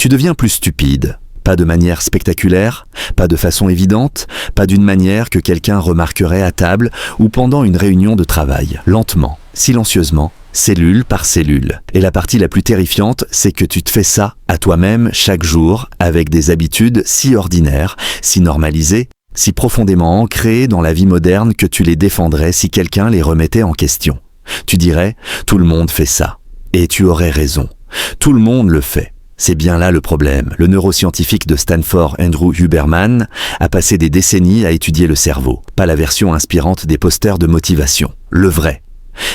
Tu deviens plus stupide. Pas de manière spectaculaire, pas de façon évidente, pas d'une manière que quelqu'un remarquerait à table ou pendant une réunion de travail. Lentement, silencieusement, cellule par cellule. Et la partie la plus terrifiante, c'est que tu te fais ça à toi-même chaque jour avec des habitudes si ordinaires, si normalisées, si profondément ancrées dans la vie moderne que tu les défendrais si quelqu'un les remettait en question. Tu dirais « tout le monde fait ça ». Et tu aurais raison. Tout le monde le fait. C'est bien là le problème. Le neuroscientifique de Stanford, Andrew Huberman, a passé des décennies à étudier le cerveau. Pas la version inspirante des posters de motivation. Le vrai.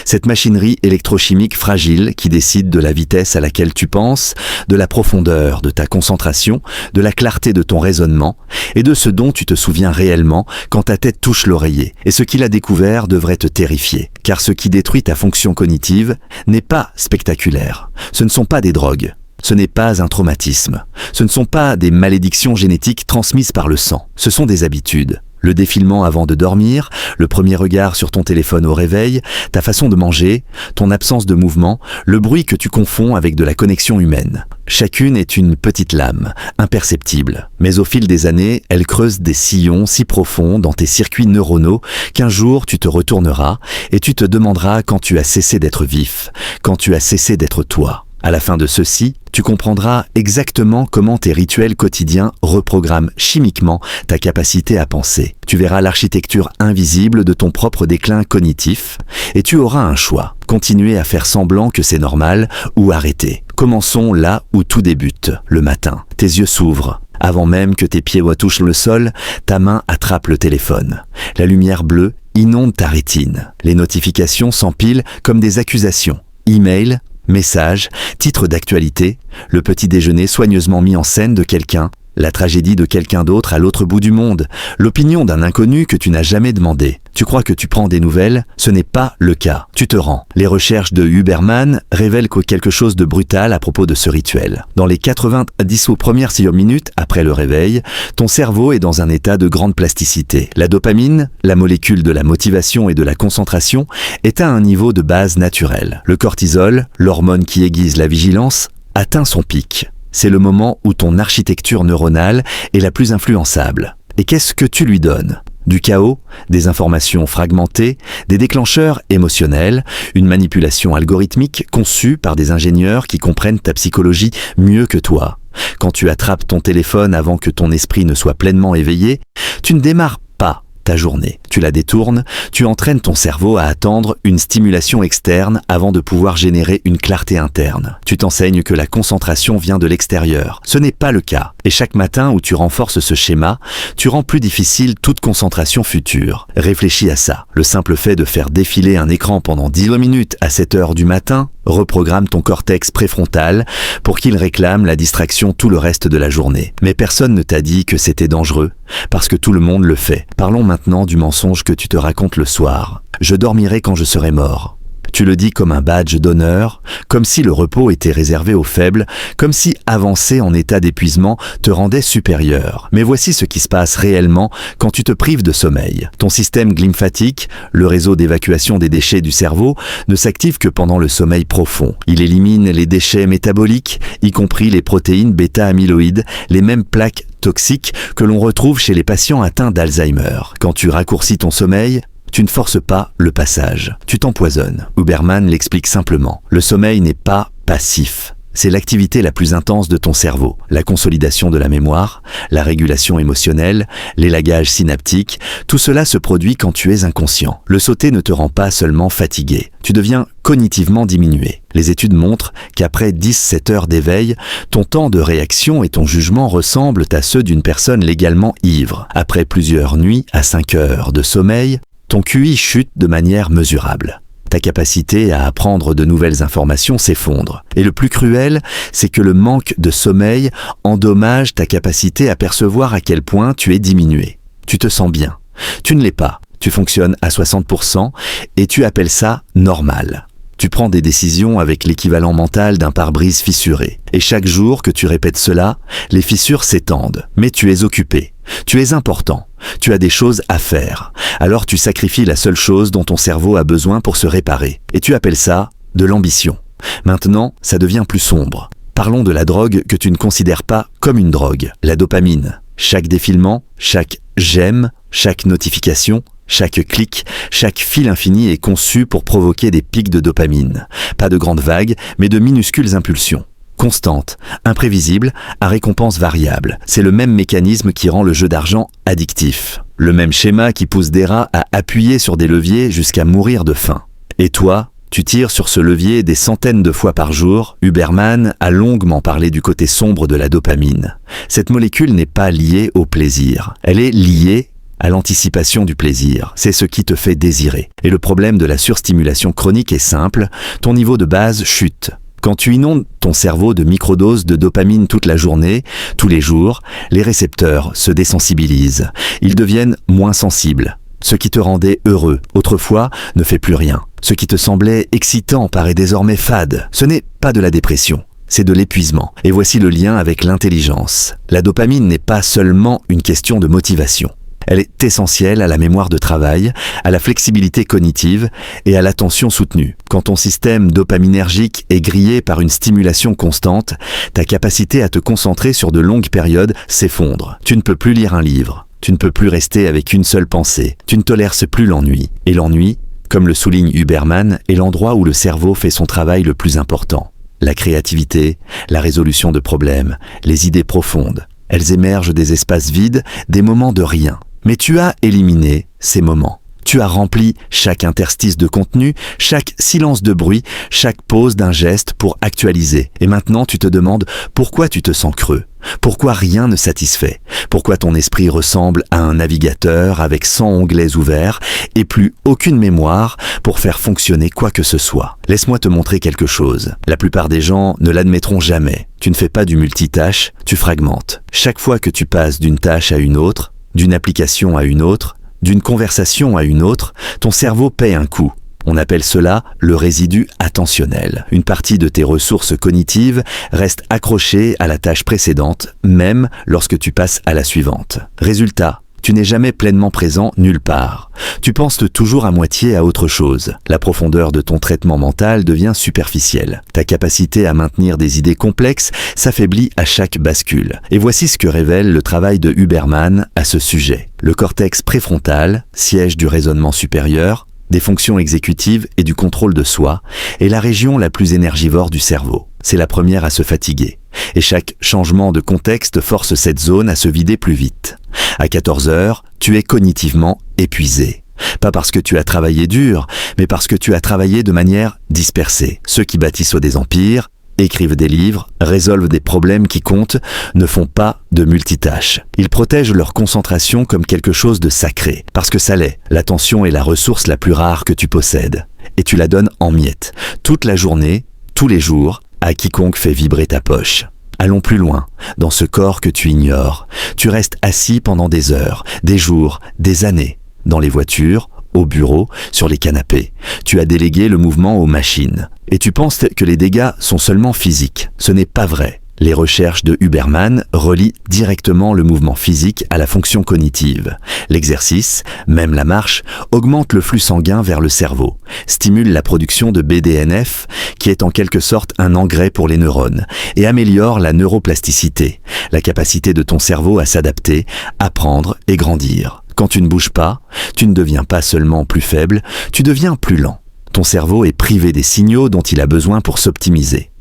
Cette machinerie électrochimique fragile qui décide de la vitesse à laquelle tu penses, de la profondeur de ta concentration, de la clarté de ton raisonnement et de ce dont tu te souviens réellement quand ta tête touche l'oreiller. Et ce qu'il a découvert devrait te terrifier, car ce qui détruit ta fonction cognitive n'est pas spectaculaire. Ce ne sont pas des drogues. Ce n'est pas un traumatisme. Ce ne sont pas des malédictions génétiques transmises par le sang. Ce sont des habitudes. Le défilement avant de dormir, le premier regard sur ton téléphone au réveil, ta façon de manger, ton absence de mouvement, le bruit que tu confonds avec de la connexion humaine. Chacune est une petite lame, imperceptible. Mais au fil des années, elle creuse des sillons si profonds dans tes circuits neuronaux qu'un jour tu te retourneras et tu te demanderas quand tu as cessé d'être vif, quand tu as cessé d'être toi. À la fin de ceci, tu comprendras exactement comment tes rituels quotidiens reprogramment chimiquement ta capacité à penser. Tu verras l'architecture invisible de ton propre déclin cognitif et tu auras un choix. Continuer à faire semblant que c'est normal ou arrêter. Commençons là où tout débute, le matin. Tes yeux s'ouvrent. Avant même que tes pieds touchent le sol, ta main attrape le téléphone. La lumière bleue inonde ta rétine. Les notifications s'empilent comme des accusations. Email, messages, titres d'actualité, le petit déjeuner soigneusement mis en scène de quelqu'un, la tragédie de quelqu'un d'autre à l'autre bout du monde, l'opinion d'un inconnu que tu n'as jamais demandé. Tu crois que tu prends des nouvelles? Ce n'est pas le cas. Tu te rends. Les recherches de Huberman révèlent quelque chose de brutal à propos de ce rituel. Dans les 90 aux premières 6 minutes après le réveil, ton cerveau est dans un état de grande plasticité. La dopamine, la molécule de la motivation et de la concentration, est à un niveau de base naturel. Le cortisol, l'hormone qui aiguise la vigilance, atteint son pic. C'est le moment où ton architecture neuronale est la plus influençable. Et qu'est-ce que tu lui donnes? Du chaos, des informations fragmentées, des déclencheurs émotionnels, une manipulation algorithmique conçue par des ingénieurs qui comprennent ta psychologie mieux que toi. Quand tu attrapes ton téléphone avant que ton esprit ne soit pleinement éveillé, tu ne démarres pas ta journée. Tu la détournes, tu entraînes ton cerveau à attendre une stimulation externe avant de pouvoir générer une clarté interne. Tu t'enseignes que la concentration vient de l'extérieur. Ce n'est pas le cas. Et chaque matin où tu renforces ce schéma, tu rends plus difficile toute concentration future. Réfléchis à ça. Le simple fait de faire défiler un écran pendant 10 minutes à 7 heures du matin reprogramme ton cortex préfrontal pour qu'il réclame la distraction tout le reste de la journée. Mais personne ne t'a dit que c'était dangereux, parce que tout le monde le fait. Parlons maintenant du mensonge que tu te racontes le soir. Je dormirai quand je serai mort. Tu le dis comme un badge d'honneur, comme si le repos était réservé aux faibles, comme si avancer en état d'épuisement te rendait supérieur. Mais voici ce qui se passe réellement quand tu te prives de sommeil. Ton système lymphatique, le réseau d'évacuation des déchets du cerveau, ne s'active que pendant le sommeil profond. Il élimine les déchets métaboliques, y compris les protéines bêta-amyloïdes, les mêmes plaques toxiques que l'on retrouve chez les patients atteints d'Alzheimer. Quand tu raccourcis ton sommeil, tu ne forces pas le passage, tu t'empoisonnes. Huberman l'explique simplement. Le sommeil n'est pas passif. C'est l'activité la plus intense de ton cerveau. La consolidation de la mémoire, la régulation émotionnelle, l'élagage synaptique, tout cela se produit quand tu es inconscient. Le sauter ne te rend pas seulement fatigué. Tu deviens cognitivement diminué. Les études montrent qu'après 17 heures d'éveil, ton temps de réaction et ton jugement ressemblent à ceux d'une personne légalement ivre. Après plusieurs nuits à 5 heures de sommeil, ton QI chute de manière mesurable. Ta capacité à apprendre de nouvelles informations s'effondre. Et le plus cruel, c'est que le manque de sommeil endommage ta capacité à percevoir à quel point tu es diminué. Tu te sens bien. Tu ne l'es pas. Tu fonctionnes à 60% et tu appelles ça normal. Tu prends des décisions avec l'équivalent mental d'un pare-brise fissuré. Et chaque jour que tu répètes cela, les fissures s'étendent. Mais tu es occupé. Tu es important. Tu as des choses à faire. Alors tu sacrifies la seule chose dont ton cerveau a besoin pour se réparer. Et tu appelles ça de l'ambition. Maintenant, ça devient plus sombre. Parlons de la drogue que tu ne considères pas comme une drogue, la dopamine. Chaque défilement, chaque j'aime, chaque notification, chaque clic, chaque fil infini est conçu pour provoquer des pics de dopamine. Pas de grandes vagues, mais de minuscules impulsions. Constantes, imprévisibles, à récompense variable. C'est le même mécanisme qui rend le jeu d'argent addictif. Le même schéma qui pousse des rats à appuyer sur des leviers jusqu'à mourir de faim. Et toi, tu tires sur ce levier des centaines de fois par jour. Huberman a longuement parlé du côté sombre de la dopamine. Cette molécule n'est pas liée au plaisir. Elle est liée à l'anticipation du plaisir. C'est ce qui te fait désirer. Et le problème de la surstimulation chronique est simple. Ton niveau de base chute. Quand tu inondes ton cerveau de microdoses de dopamine toute la journée, tous les jours, les récepteurs se désensibilisent. Ils deviennent moins sensibles. Ce qui te rendait heureux autrefois ne fait plus rien. Ce qui te semblait excitant paraît désormais fade. Ce n'est pas de la dépression, c'est de l'épuisement. Et voici le lien avec l'intelligence. La dopamine n'est pas seulement une question de motivation. Elle est essentielle à la mémoire de travail, à la flexibilité cognitive et à l'attention soutenue. Quand ton système dopaminergique est grillé par une stimulation constante, ta capacité à te concentrer sur de longues périodes s'effondre. Tu ne peux plus lire un livre. Tu ne peux plus rester avec une seule pensée. Tu ne tolères plus l'ennui. Et l'ennui, comme le souligne Huberman, est l'endroit où le cerveau fait son travail le plus important. La créativité, la résolution de problèmes, les idées profondes. Elles émergent des espaces vides, des moments de rien. Mais tu as éliminé ces moments. Tu as rempli chaque interstice de contenu, chaque silence de bruit, chaque pause d'un geste pour actualiser. Et maintenant, tu te demandes pourquoi tu te sens creux. Pourquoi rien ne satisfait? Pourquoi ton esprit ressemble à un navigateur avec 100 onglets ouverts et plus aucune mémoire pour faire fonctionner quoi que ce soit? Laisse-moi te montrer quelque chose. La plupart des gens ne l'admettront jamais. Tu ne fais pas du multitâche, tu fragmentes. Chaque fois que tu passes d'une tâche à une autre, d'une application à une autre, d'une conversation à une autre, ton cerveau paie un coût. On appelle cela le résidu attentionnel. Une partie de tes ressources cognitives reste accrochée à la tâche précédente, même lorsque tu passes à la suivante. Résultat, tu n'es jamais pleinement présent nulle part. Tu penses toujours à moitié à autre chose. La profondeur de ton traitement mental devient superficielle. Ta capacité à maintenir des idées complexes s'affaiblit à chaque bascule. Et voici ce que révèle le travail de Huberman à ce sujet. Le cortex préfrontal, siège du raisonnement supérieur, des fonctions exécutives et du contrôle de soi, est la région la plus énergivore du cerveau. C'est la première à se fatiguer. Et chaque changement de contexte force cette zone à se vider plus vite. À 14 heures, tu es cognitivement épuisé. Pas parce que tu as travaillé dur, mais parce que tu as travaillé de manière dispersée. Ceux qui bâtissent des empires, écrivent des livres, résolvent des problèmes qui comptent, ne font pas de multitâches. Ils protègent leur concentration comme quelque chose de sacré, parce que ça l'est. L'attention est la ressource la plus rare que tu possèdes. Et tu la donnes en miettes, toute la journée, tous les jours, à quiconque fait vibrer ta poche. Allons plus loin, dans ce corps que tu ignores. Tu restes assis pendant des heures, des jours, des années, dans les voitures, au bureau, sur les canapés. Tu as délégué le mouvement aux machines. Et tu penses que les dégâts sont seulement physiques. Ce n'est pas vrai. Les recherches de Huberman relient directement le mouvement physique à la fonction cognitive. L'exercice, même la marche, augmente le flux sanguin vers le cerveau, stimule la production de BDNF, qui est en quelque sorte un engrais pour les neurones, et améliore la neuroplasticité, la capacité de ton cerveau à s'adapter, apprendre et grandir. Quand tu ne bouges pas, tu ne deviens pas seulement plus faible, tu deviens plus lent. Ton cerveau est privé des signaux dont il a besoin pour s'optimiser.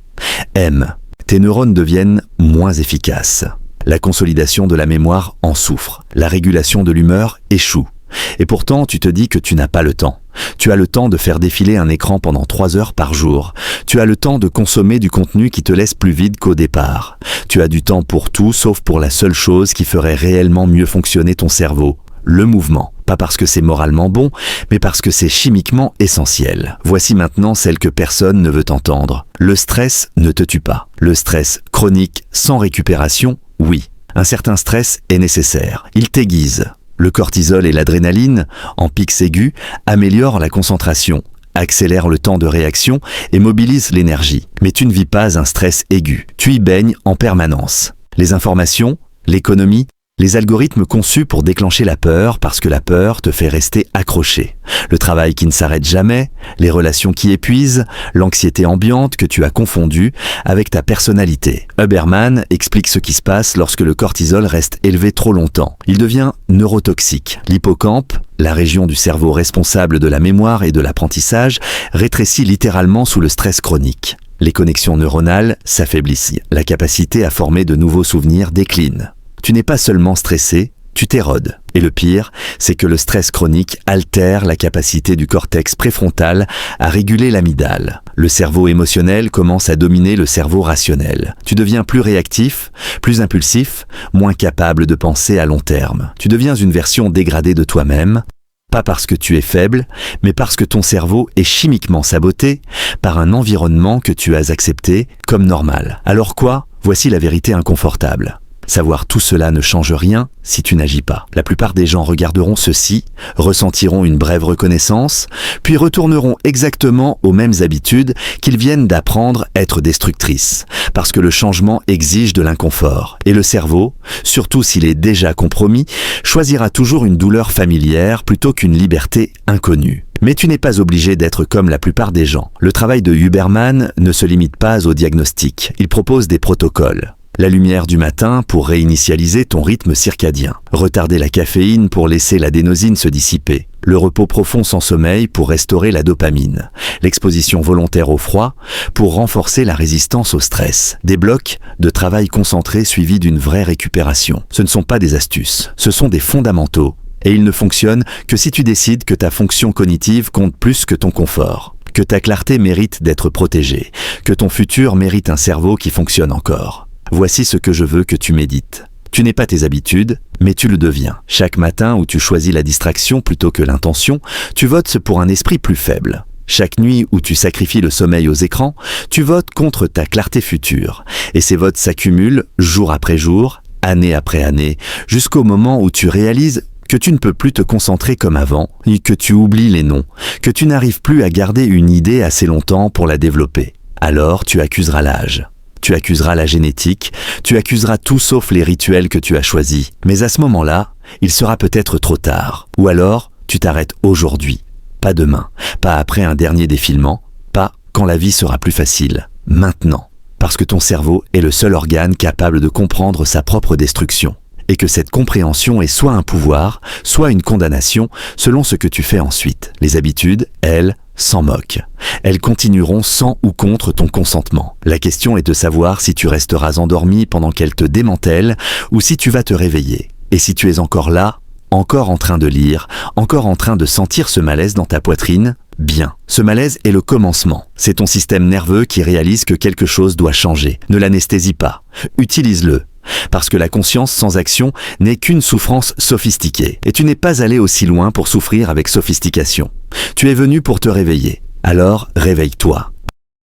Tes neurones deviennent moins efficaces. La consolidation de la mémoire en souffre. La régulation de l'humeur échoue. Et pourtant, tu te dis que tu n'as pas le temps. Tu as le temps de faire défiler un écran pendant 3 heures par jour. Tu as le temps de consommer du contenu qui te laisse plus vide qu'au départ. Tu as du temps pour tout, sauf pour la seule chose qui ferait réellement mieux fonctionner ton cerveau. Le mouvement. Pas parce que c'est moralement bon, mais parce que c'est chimiquement essentiel. Voici maintenant celle que personne ne veut entendre. Le stress ne te tue pas. Le stress chronique sans récupération, oui. Un certain stress est nécessaire. Il t'aiguise. Le cortisol et l'adrénaline, en pics aigus, améliorent la concentration, accélèrent le temps de réaction et mobilisent l'énergie. Mais tu ne vis pas un stress aigu. Tu y baignes en permanence. Les informations, l'économie, Les algorithmes conçus pour déclencher la peur parce que la peur te fait rester accroché. Le travail qui ne s'arrête jamais, les relations qui épuisent, l'anxiété ambiante que tu as confondue avec ta personnalité. Huberman explique ce qui se passe lorsque le cortisol reste élevé trop longtemps. Il devient neurotoxique. L'hippocampe, la région du cerveau responsable de la mémoire et de l'apprentissage, rétrécit littéralement sous le stress chronique. Les connexions neuronales s'affaiblissent. La capacité à former de nouveaux souvenirs décline. Tu n'es pas seulement stressé, tu t'érodes. Et le pire, c'est que le stress chronique altère la capacité du cortex préfrontal à réguler l'amygdale. Le cerveau émotionnel commence à dominer le cerveau rationnel. Tu deviens plus réactif, plus impulsif, moins capable de penser à long terme. Tu deviens une version dégradée de toi-même, pas parce que tu es faible, mais parce que ton cerveau est chimiquement saboté par un environnement que tu as accepté comme normal. Alors quoi? Voici la vérité inconfortable. Savoir tout cela ne change rien si tu n'agis pas. La plupart des gens regarderont ceci, ressentiront une brève reconnaissance, puis retourneront exactement aux mêmes habitudes qu'ils viennent d'apprendre à être destructrices, parce que le changement exige de l'inconfort. Et le cerveau, surtout s'il est déjà compromis, choisira toujours une douleur familière plutôt qu'une liberté inconnue. Mais tu n'es pas obligé d'être comme la plupart des gens. Le travail de Huberman ne se limite pas au diagnostic, il propose des protocoles. La lumière du matin pour réinitialiser ton rythme circadien. Retarder la caféine pour laisser l'adénosine se dissiper. Le repos profond sans sommeil pour restaurer la dopamine. L'exposition volontaire au froid pour renforcer la résistance au stress. Des blocs de travail concentré suivis d'une vraie récupération. Ce ne sont pas des astuces, ce sont des fondamentaux. Et ils ne fonctionnent que si tu décides que ta fonction cognitive compte plus que ton confort. Que ta clarté mérite d'être protégée. Que ton futur mérite un cerveau qui fonctionne encore. Voici ce que je veux que tu médites. Tu n'es pas tes habitudes, mais tu le deviens. Chaque matin où tu choisis la distraction plutôt que l'intention, tu votes pour un esprit plus faible. Chaque nuit où tu sacrifies le sommeil aux écrans, tu votes contre ta clarté future. Et ces votes s'accumulent jour après jour, année après année, jusqu'au moment où tu réalises que tu ne peux plus te concentrer comme avant, et que tu oublies les noms, que tu n'arrives plus à garder une idée assez longtemps pour la développer. Alors tu accuseras l'âge. Tu accuseras la génétique, tu accuseras tout sauf les rituels que tu as choisis. Mais à ce moment-là, il sera peut-être trop tard. Ou alors, tu t'arrêtes aujourd'hui. Pas demain, pas après un dernier défilement, pas quand la vie sera plus facile. Maintenant. Parce que ton cerveau est le seul organe capable de comprendre sa propre destruction. Et que cette compréhension est soit un pouvoir, soit une condamnation, selon ce que tu fais ensuite. Les habitudes, elles, s'en moquent. Elles continueront sans ou contre ton consentement. La question est de savoir si tu resteras endormi pendant qu'elles te démantèlent ou si tu vas te réveiller. Et si tu es encore là, encore en train de lire, encore en train de sentir ce malaise dans ta poitrine, bien. Ce malaise est le commencement. C'est ton système nerveux qui réalise que quelque chose doit changer. Ne l'anesthésie pas. Utilise-le. Parce que la conscience sans action n'est qu'une souffrance sophistiquée. Et tu n'es pas allé aussi loin pour souffrir avec sophistication. Tu es venu pour te réveiller. Alors, réveille-toi.